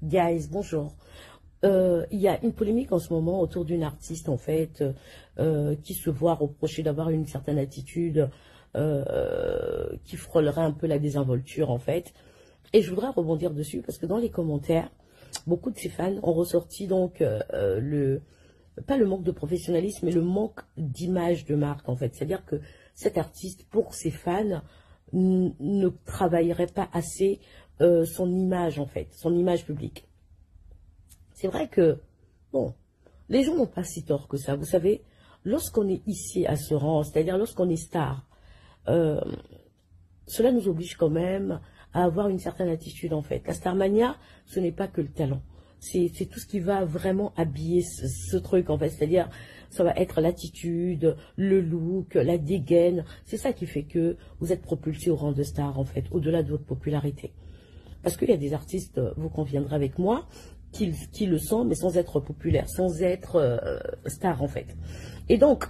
Guys, bonjour. Il y a une polémique en ce moment autour d'une artiste, en fait, qui se voit reprocher d'avoir une certaine attitude qui frôlerait un peu la désinvolture, en fait. Et je voudrais rebondir dessus parce que dans les commentaires, beaucoup de ses fans ont ressorti donc pas le manque de professionnalisme, mais le manque d'image de marque, en fait. C'est-à-dire que cet artiste, pour ses fans, ne travaillerait pas assez son image, en fait, son image publique. C'est vrai que, bon, les gens n'ont pas si tort que ça. Vous savez, lorsqu'on est ici à ce rang, c'est-à-dire lorsqu'on est star, euh, cela nous oblige quand même à avoir une certaine attitude, en fait. La Starmania, ce n'est pas que le talent. C'est tout ce qui va vraiment habiller ce truc, en fait. C'est-à-dire, ça va être l'attitude, le look, la dégaine. C'est ça qui fait que vous êtes propulsé au rang de star, en fait, au-delà de votre popularité. Parce qu'il y a des artistes, vous conviendrez avec moi, qui le sont, mais sans être populaire, sans être star, en fait. Et donc,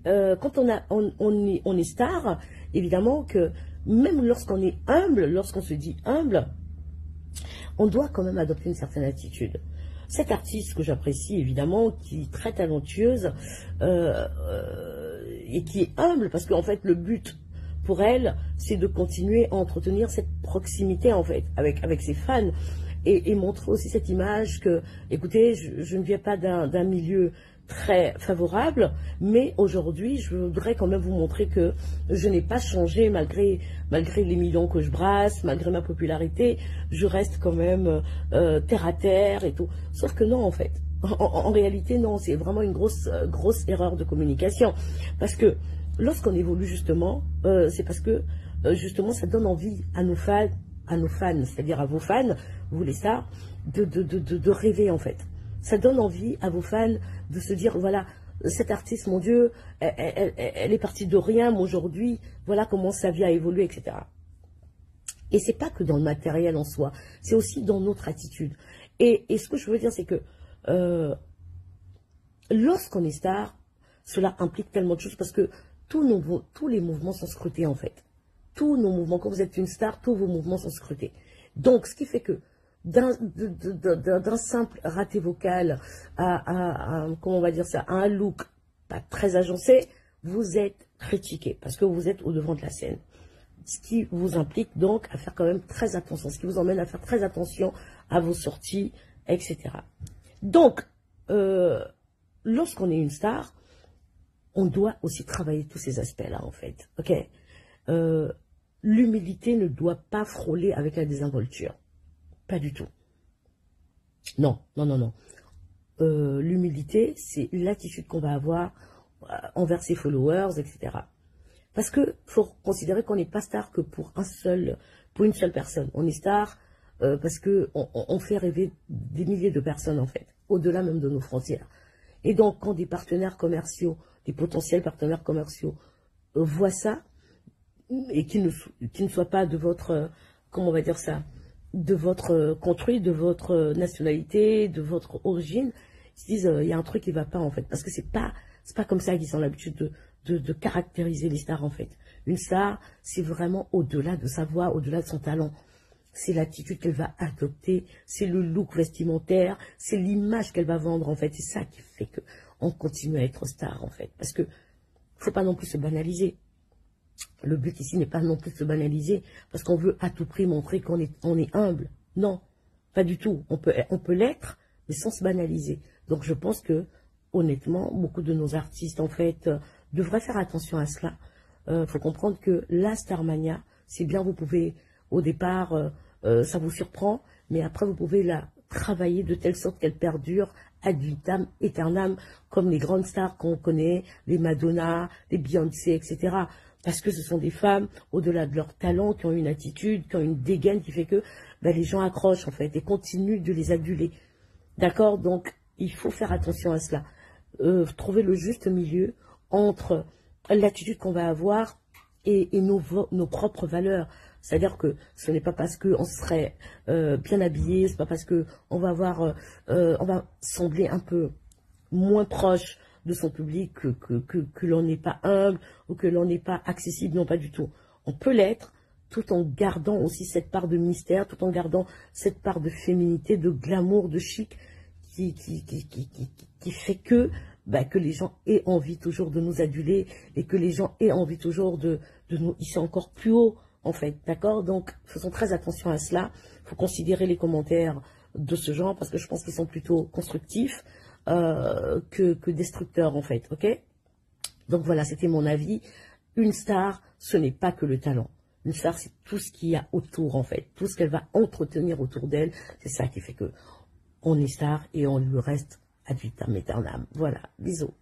quand on est star, évidemment que même lorsqu'on est humble, lorsqu'on se dit humble, on doit quand même adopter une certaine attitude. Cette artiste que j'apprécie évidemment, qui est très talentueuse et qui est humble, parce qu'en fait le but pour elle, c'est de continuer à entretenir cette proximité en fait avec ses fans et montrer aussi cette image que, écoutez, je ne viens pas d'un milieu très favorable, mais aujourd'hui, je voudrais quand même vous montrer que je n'ai pas changé malgré les millions que je brasse, malgré ma popularité, je reste quand même terre à terre et tout. Sauf que non, en fait. En réalité, non, c'est vraiment une grosse erreur de communication. Parce que lorsqu'on évolue justement, c'est parce que justement, ça donne envie à nos fans, c'est-à-dire à vos fans, vous les stars, de rêver en fait. Ça donne envie à vos fans de se dire, voilà, cette artiste, mon Dieu, elle est partie de rien, mais aujourd'hui, voilà comment sa vie a évolué, etc. Et c'est pas que dans le matériel en soi, c'est aussi dans notre attitude. Et ce que je veux dire, c'est que lorsqu'on est star, cela implique tellement de choses parce que tous les mouvements sont scrutés en fait. Tous nos mouvements, quand vous êtes une star, tous vos mouvements sont scrutés. Donc, ce qui fait que d'un simple raté vocal comment on va dire ça, à un look pas très agencé, vous êtes critiqué parce que vous êtes au devant de la scène. Ce qui vous implique donc à faire quand même très attention, ce qui vous emmène à faire très attention à vos sorties, etc. Donc, lorsqu'on est une star, on doit aussi travailler tous ces aspects-là, en fait. Ok. L'humilité ne doit pas frôler avec la désinvolture. Pas du tout. Non, non, non, non. L'humilité, c'est l'attitude qu'on va avoir envers ses followers, etc. Parce que faut considérer qu'on n'est pas star que pour une seule personne. On est star parce que on fait rêver des milliers de personnes, en fait, au-delà même de nos frontières. Et donc, quand des partenaires commerciaux, des potentiels partenaires commerciaux voient ça, et qui ne soient pas de votre, comment on va dire ça, de votre contrée, de votre nationalité, de votre origine, ils se disent, il y a un truc qui ne va pas, en fait. Parce que c'est pas comme ça qu'ils ont l'habitude de caractériser les stars, en fait. Une star, c'est vraiment au-delà de sa voix, au-delà de son talent. C'est l'attitude qu'elle va adopter, c'est le look vestimentaire, c'est l'image qu'elle va vendre, en fait. C'est ça qui fait qu'on continue à être star, en fait. Parce que faut pas non plus se banaliser. Le but ici n'est pas non plus de se banaliser, parce qu'on veut à tout prix montrer qu'on est humble. Non, pas du tout. On peut l'être, mais sans se banaliser. Donc je pense que, honnêtement, beaucoup de nos artistes, en fait, devraient faire attention à cela. Faut comprendre que la Starmania, c'est bien, vous pouvez, au départ, ça vous surprend, mais après vous pouvez la travailler de telle sorte qu'elle perdure ad vitam aeternam, comme les grandes stars qu'on connaît, les Madonna, les Beyoncé, etc. Parce que ce sont des femmes, au-delà de leur talent, qui ont une attitude, qui ont une dégaine qui fait que les gens accrochent, en fait, et continuent de les aduler. D'accord? Donc, il faut faire attention à cela. Trouver le juste milieu entre l'attitude qu'on va avoir et nos propres valeurs. C'est-à-dire que ce n'est pas parce qu'on serait bien habillé, c'est pas parce qu'on va on va sembler un peu moins proche de son public que l'on n'est pas humble ou que l'on n'est pas accessible. Non, pas du tout. On peut l'être tout en gardant aussi cette part de mystère, tout en gardant cette part de féminité, de glamour, de chic, qui fait que, que les gens aient envie toujours de nous aduler et que les gens aient envie toujours de nous hisser encore plus haut, en fait, d'accord? Donc, faisons très attention à cela. Il faut considérer les commentaires de ce genre parce que je pense qu'ils sont plutôt constructifs que destructeurs, en fait, ok? Donc voilà, c'était mon avis. Une star, ce n'est pas que le talent. Une star, c'est tout ce qu'il y a autour, en fait. Tout ce qu'elle va entretenir autour d'elle. C'est ça qui fait que on est star et on lui reste ad vitam aeternam. Voilà, bisous.